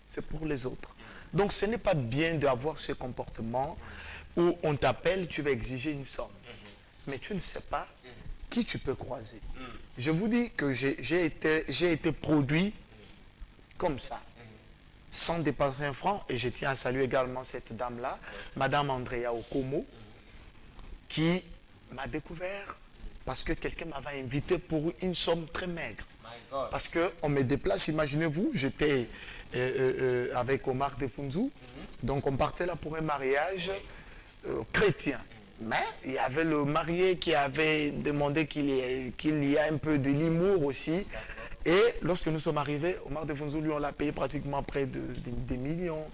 C'est pour les autres. Donc ce n'est pas bien d'avoir ce comportement où on t'appelle, tu vas exiger une somme. Mais tu ne sais pas qui tu peux croiser. Je vous dis que j'ai été produit comme ça, sans dépenser un franc. Et je tiens à saluer également cette dame-là, Madame Andrea Okomo, qui m'a découvert parce que quelqu'un m'avait invité pour une somme très maigre. Parce qu'on me déplace, imaginez-vous, j'étais avec Omar Defunzu, donc on partait là pour un mariage chrétien. Mais il y avait le marié qui avait demandé qu'il y ait un peu de l'humour aussi. Et lorsque nous sommes arrivés, Omar Defonzo, lui, on l'a payé pratiquement près des millions.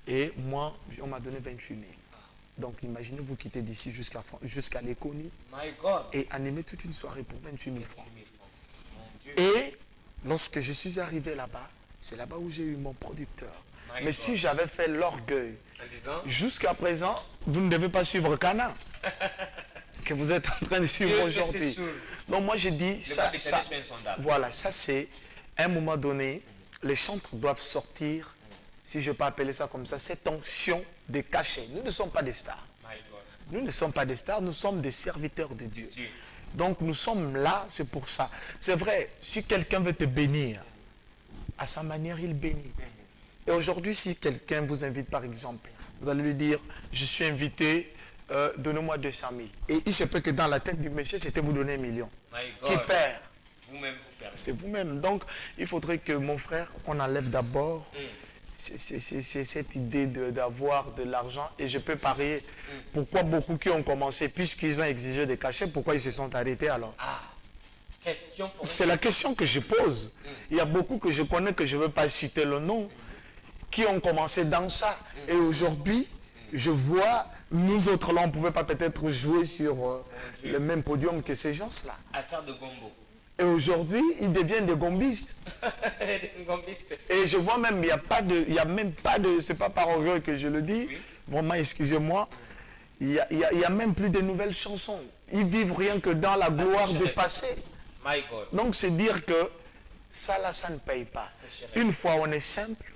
Et moi, on m'a donné 28 000. Donc imaginez, vous quittez d'ici jusqu'à l'Éconie My God. et animer toute une soirée pour 28 000 francs. 28 000 francs. Mon Dieu. Et lorsque je suis arrivé là-bas, c'est là-bas où j'ai eu mon producteur. My Mais God. si j'avais fait l'orgueil, En disant, jusqu'à présent, vous ne devez pas suivre Cana. Que vous êtes en train de suivre Dieu fait aujourd'hui. ces choses. Donc moi je dis, Le ça, cas des sont insondables. voilà, ça c'est, à un moment donné, les chantres doivent sortir, si je peux appeler ça comme ça, cette onction de cachet. Nous ne sommes pas des stars. My God. Nous ne sommes pas des stars, nous sommes des serviteurs de Dieu. Dieu. Donc nous sommes là, c'est pour ça. C'est vrai, si quelqu'un veut te bénir, à sa manière, il bénit. Et aujourd'hui, si quelqu'un vous invite, par exemple, vous allez lui dire, je suis invité, donnez-moi 200 000. Et il se peut que dans la tête du monsieur, c'était vous donner 1 million. My Qui God. perd? Vous-même, vous perdez. C'est vous-même. Donc, il faudrait que, mon frère, on enlève d'abord c'est cette idée d'avoir de l'argent. Et je peux parier pourquoi beaucoup qui ont commencé, puisqu'ils ont exigé des cachets, pourquoi ils se sont arrêtés alors? Ah. Question pour C'est la question que je pose. Il y a beaucoup que je connais, que je ne veux pas citer le nom, qui ont commencé dans ça. Et aujourd'hui, je vois, nous autres là, on ne pouvait pas peut-être jouer sur le même podium que ces gens-là. affaire de gombo. Et aujourd'hui, ils deviennent des gombistes. Des gombistes. Et je vois même, il y a même pas de, c'est pas par orgueil que je le dis, vraiment excusez-moi, il y a même plus de nouvelles chansons. Ils vivent rien que dans la gloire du passé. My God. Donc c'est dire que ça là, ça ne paye pas. Une fois on est simple,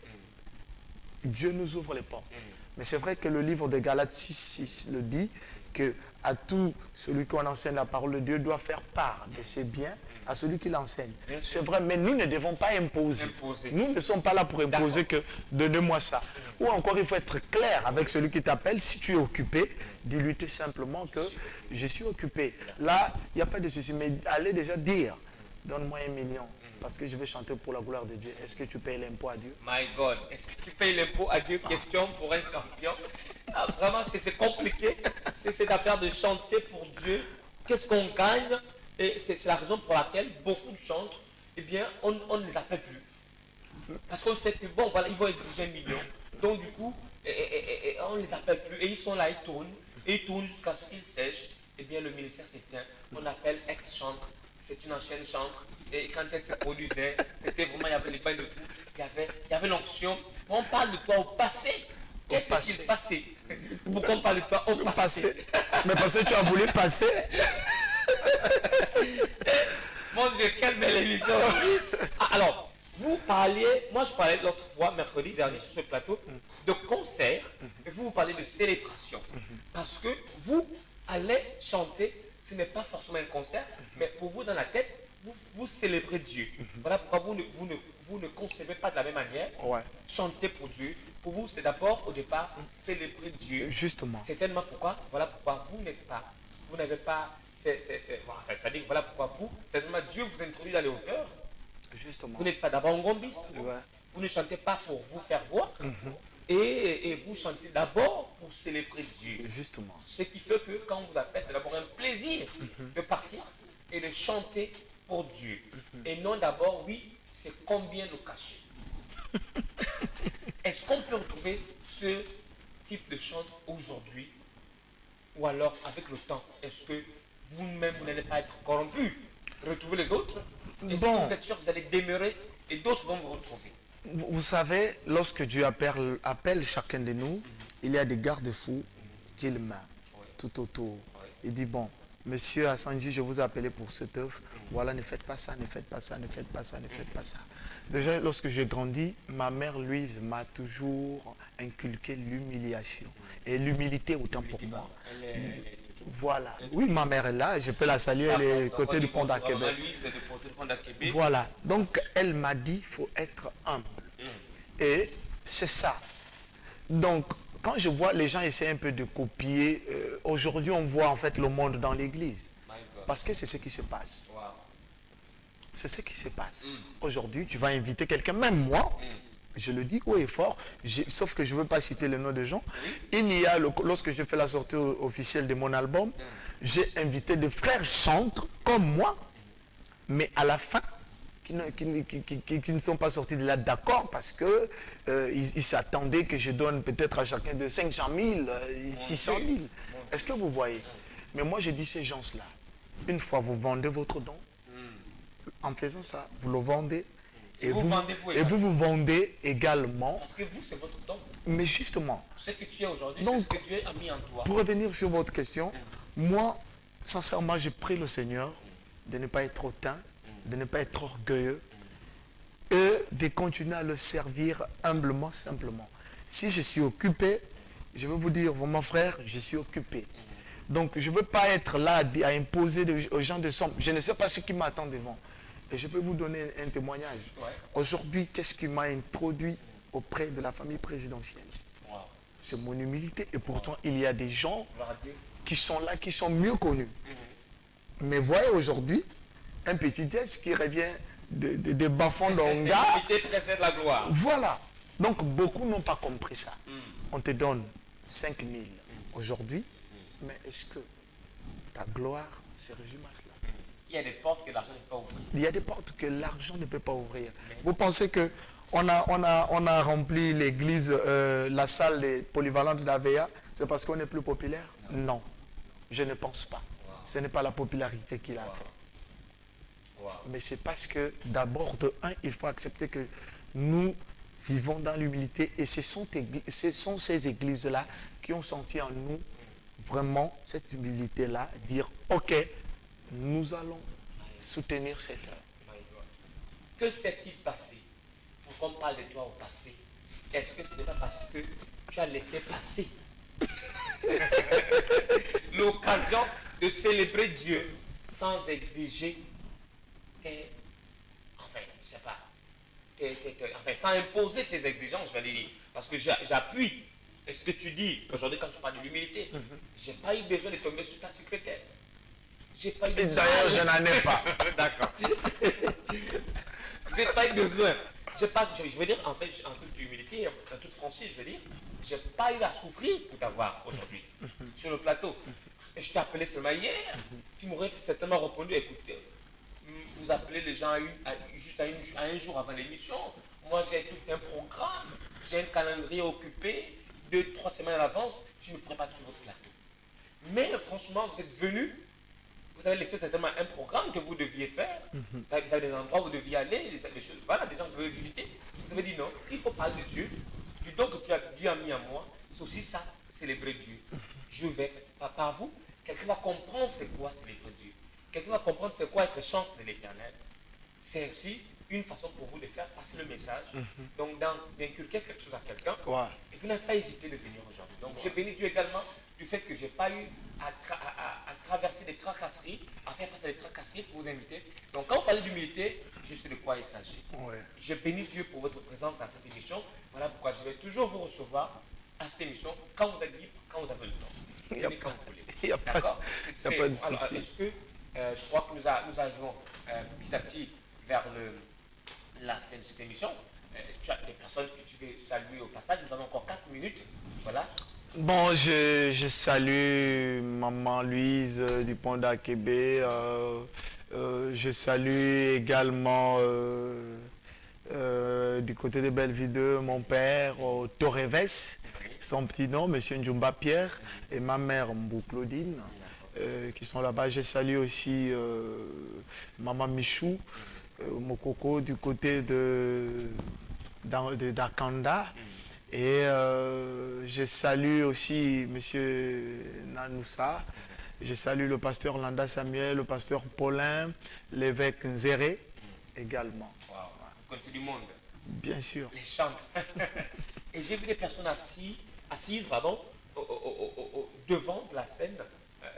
Dieu nous ouvre les portes. Mais c'est vrai que le livre de Galates 6 le dit, que à tout celui qui enseigne la parole de Dieu doit faire part de ses biens à celui qui l'enseigne. C'est vrai, mais nous ne devons pas imposer. Nous ne sommes pas là pour imposer que donnez-moi ça. Ou encore, il faut être clair avec celui qui t'appelle. Si tu es occupé, dis-lui tout simplement que je suis occupé. Là, il n'y a pas de souci, mais allez déjà dire, donne-moi 1 million. Parce que je vais chanter pour la gloire de Dieu. Est-ce que tu payes l'impôt à Dieu? My God. Est-ce que tu payes l'impôt à Dieu? Question pour un champion. Ah, vraiment, c'est compliqué. C'est cette affaire de chanter pour Dieu. Qu'est-ce qu'on gagne? Et c'est la raison pour laquelle beaucoup de chantres, eh bien, on ne les appelle plus. Parce qu'on sait que, bon, voilà, ils vont exiger 1 million. Donc, du coup, on ne les appelle plus. Et ils sont là, ils tournent jusqu'à ce qu'ils sèchent. Eh bien, le ministère s'éteint. On appelle ex-chantre. C'est une ancienne chantre. Et quand elle se produisait, c'était vraiment, il y avait les bains de foot, il y avait l'onction. On parle de toi au passé. Qu'est-ce qu'il passait? Pourquoi on parle de toi au passé? Mais parce que tu as voulu passer. Mon Dieu, quelle belle émission. Ah, alors, vous parliez, moi je parlais l'autre fois, mercredi dernier sur ce plateau, de concert, et vous parlez de célébration. Parce que vous allez chanter, ce n'est pas forcément un concert, mais pour vous dans la tête, vous célébrez Dieu. Voilà pourquoi vous ne concevez pas de la même manière. Ouais. Chanter pour Dieu. Pour vous, c'est d'abord au départ célébrer Dieu. Justement. C'est tellement pourquoi, voilà pourquoi vous n'avez pas, c'est-à-dire voilà pourquoi certainement Dieu vous introduit dans les hauteurs. Justement. Vous n'êtes pas d'abord un gombiste. Ouais. Vous ne chantez pas pour vous faire voir. Et vous chantez d'abord pour célébrer Dieu. Justement. Ce qui fait que quand on vous appelle, c'est d'abord un plaisir de partir et de chanter pour Dieu. Et non d'abord, oui, c'est combien le cachet. Est-ce qu'on peut retrouver ce type de chant aujourd'hui? Ou alors, avec le temps, est-ce que vous-même, vous n'allez pas être corrompu? Retrouver les autres? Est-ce que vous êtes sûr que vous allez demeurer et d'autres vont vous retrouver? Vous savez, lorsque Dieu appelle chacun de nous, il y a des garde-fous qu'il met tout autour. Il dit, bon, monsieur Assanji, je vous ai appelé pour cette œuvre. Voilà, ne faites pas ça, ne faites pas ça, ne faites pas ça, ne faites pas ça. Déjà, lorsque j'ai grandi, ma mère Louise m'a toujours inculqué l'humiliation. Et l'humilité autant pour moi. Voilà. Oui, ma mère est là, je peux la saluer, elle est côté du pont d'Akébé. Voilà. Donc, elle m'a dit, il faut être humble. Et c'est ça. Donc, quand je vois les gens essayer un peu de copier, aujourd'hui on voit en fait le monde dans l'église. Parce que c'est ce qui se passe. C'est ce qui se passe. Aujourd'hui, tu vas inviter quelqu'un, même moi, je le dis haut et fort, sauf que je ne veux pas citer le nom de gens. Il y a, lorsque je fais la sortie officielle de mon album, j'ai invité des frères chantres comme moi, mais à la fin, qui ne sont pas sortis de là d'accord parce que ils s'attendaient que je donne peut-être à chacun de 500 000, 600 000. Est-ce que vous voyez? Mais moi, je dis ces gens-là, une fois vous vendez votre don, en faisant ça, vous le vendez et vous vendez également. Parce que vous, c'est votre don. Mais justement, Ce que tu es aujourd'hui, c'est ce que Dieu a mis en toi. pour revenir sur votre question, moi, sincèrement, j'ai prié le Seigneur de ne pas être hautain, de ne pas être orgueilleux et de continuer à le servir humblement, simplement. Si je suis occupé, je vais vous dire, mon frère, je suis occupé. Donc, je ne veux pas être là à imposer aux gens de somme. Je ne sais pas ce qui m'attend devant. Et je peux vous donner un témoignage. Ouais. Aujourd'hui, qu'est-ce qui m'a introduit auprès de la famille présidentielle? Wow. C'est mon humilité. Et pourtant, il y a des gens Gloire à Dieu. qui sont là, qui sont mieux connus. Mais voyez aujourd'hui, un petit test qui revient de Bafondonga. L'humilité précède la gloire. Voilà. Donc, beaucoup n'ont pas compris ça. On te donne 5 000 aujourd'hui, mais est-ce que ta gloire se résume à cela? Il y a des portes que l'argent ne peut pas ouvrir. Il y a des portes que l'argent ne peut pas ouvrir. Vous pensez que on a rempli l'église, la salle des polyvalentes d'Avea, c'est parce qu'on est plus populaire? Non, je ne pense pas. Ce n'est pas la popularité qui l'a fait. Mais c'est parce que d'abord, il faut accepter que nous vivons dans l'humilité et ce sont ces églises-là qui ont senti en nous vraiment cette humilité-là, dire ok, nous allons soutenir cette œuvre. Que s'est-il passé pour qu'on parle de toi au passé? Est-ce que ce n'est pas parce que tu as laissé passer l'occasion de célébrer Dieu sans exiger sans imposer tes exigences, je vais dire. Parce que j'appuie ce que tu dis aujourd'hui quand tu parles de l'humilité. J'ai pas eu besoin de tomber sur ta secrétaire. J'ai pas eu besoin. D'ailleurs, je n'en ai pas. D'accord. J'ai pas eu besoin. Je veux dire, en fait, en toute humilité, en toute franchise, je veux dire, j'ai pas eu à souffrir pour t'avoir aujourd'hui sur le plateau. Je t'ai appelé seulement hier. Tu m'aurais certainement répondu, écoutez, vous appelez les gens juste à un jour avant l'émission. Moi, j'ai tout un programme, j'ai un calendrier occupé, 2-3 semaines à l'avance, je ne pourrais pas être sur votre plateau. Mais franchement, vous êtes venu, vous avez laissé certainement un programme que vous deviez faire. Vous avez des endroits où vous deviez aller, des choses, voilà, des gens que vous pouvez visiter. Vous avez dit non, s'il faut parler de Dieu, du don que Dieu a mis en moi, c'est aussi ça, célébrer Dieu. Je vais, par vous, quelqu'un va comprendre c'est quoi célébrer Dieu. Quelqu'un va comprendre c'est quoi être chance de l'Éternel. C'est aussi une façon pour vous de faire passer le message. Donc d'inculquer quelque chose à quelqu'un. Et vous n'avez pas hésité de venir aujourd'hui. Donc j'ai béni Dieu également du fait que je n'ai pas eu à traverser des tracasseries, à faire face à des tracasseries pour vous inviter. Donc quand on parle d'humilité, je sais de quoi il s'agit. Je bénis Dieu pour votre présence à cette émission. Voilà pourquoi je vais toujours vous recevoir à cette émission quand vous êtes libre, quand vous avez le temps. Venez quand vous voulez. Il n'y a pas de souci. Alors, est-ce que je crois que nous arrivons petit à petit vers la fin de cette émission. Tu as des personnes que tu veux saluer au passage. Nous avons encore 4 minutes. Voilà. Bon, je salue maman Louise du Pont d'Akébé. Je salue également du côté de Belleville mon père Torreves, son petit nom, monsieur Njumba Pierre, et ma mère Mbou Claudine. Qui sont là-bas. Je salue aussi maman Michou, Mokoko du côté d'Akanda. Et je salue aussi monsieur Nanoussa. Je salue le pasteur Landa Samuel, le pasteur Paulin, l'évêque Nzéré également. Wow. Vous connaissez du monde? Bien sûr. Les chantes. Et j'ai vu des personnes assises devant de la scène.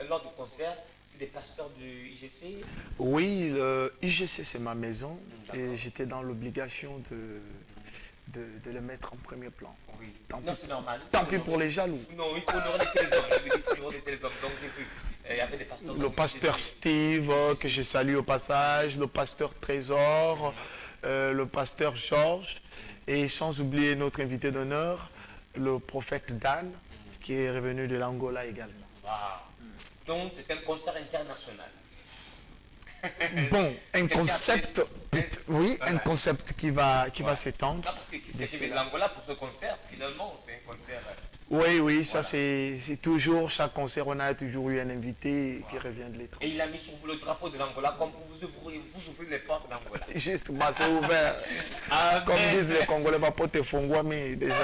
Lors du concert, c'est des pasteurs du IGC? Oui, le IGC c'est ma maison et j'étais dans l'obligation de le mettre en premier plan. Oui. Non, c'est normal. Tant pis pour les jaloux. Non, il faut honorer les téléhommes. Il faut honorer les téléhommes. Donc j'ai vu, il y avait des pasteurs. Le pasteur Steve, que je salue au passage, le pasteur Trésor, le pasteur Georges, et sans oublier notre invité d'honneur, le prophète Dan, qui est revenu de l'Angola également. Wow. Donc c'est un concert international. Bon, un Quelqu'un concept, oui, un concept qui va s'étendre. Non, parce que qu'est-ce que tu veux de l'Angola pour ce concert? Finalement, c'est un concert. Oui, ça c'est toujours, chaque concert, on a toujours eu un invité qui revient de l'étranger. Et il a mis sur vous le drapeau de l'Angola comme pour vous ouvrir les portes d'Angola. Justement, c'est ouvert. Comme disent les Congolais, pas pour te fongwa, mais déjà.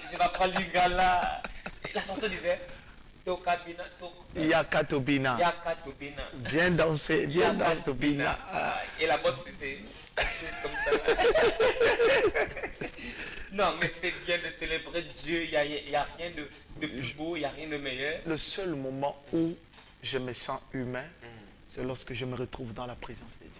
Je vais prendre Lingala. La chanson disait Tokabina, Yaka Tobina. Yaka Tobina. Viens danser, viens Yaka dans Tobina. Et la botte, c'est comme ça. Non, mais c'est bien de célébrer Dieu. Il n'y a rien de plus beau, il n'y a rien de meilleur. Le seul moment où je me sens humain, c'est lorsque je me retrouve dans la présence de Dieu.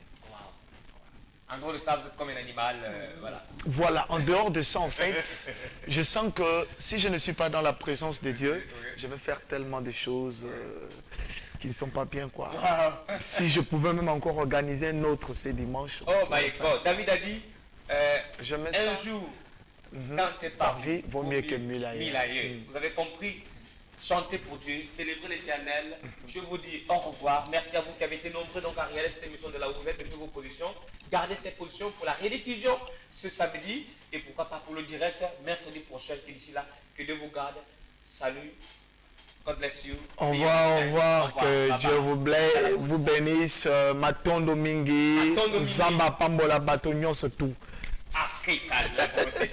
En dehors de ça, vous êtes comme un animal, voilà. Voilà, en dehors de ça, en fait, je sens que si je ne suis pas dans la présence de Dieu, je vais faire tellement de choses qui ne sont pas bien, quoi. Wow. Si je pouvais même encore organiser un autre ce dimanche. Oh my God, David a dit, je me un sens... jour, quand t'es par vie, vaut mieux que mille ailleurs. Vous avez compris? Chantez pour Dieu, célébrez l'Éternel. Je vous dis au revoir. Merci à vous qui avez été nombreux donc à regarder cette émission de là où vous êtes depuis vos positions. Gardez ces positions pour la rediffusion ce samedi et pourquoi pas pour le direct mercredi prochain. Et d'ici là, que Dieu vous garde. Salut. God bless you. Au revoir, que Bye Dieu bye. vous bénisse. Matondo Mingi, Matondo Mingi. Zamba Pambola Batonyon surtout. Africa, là, c'est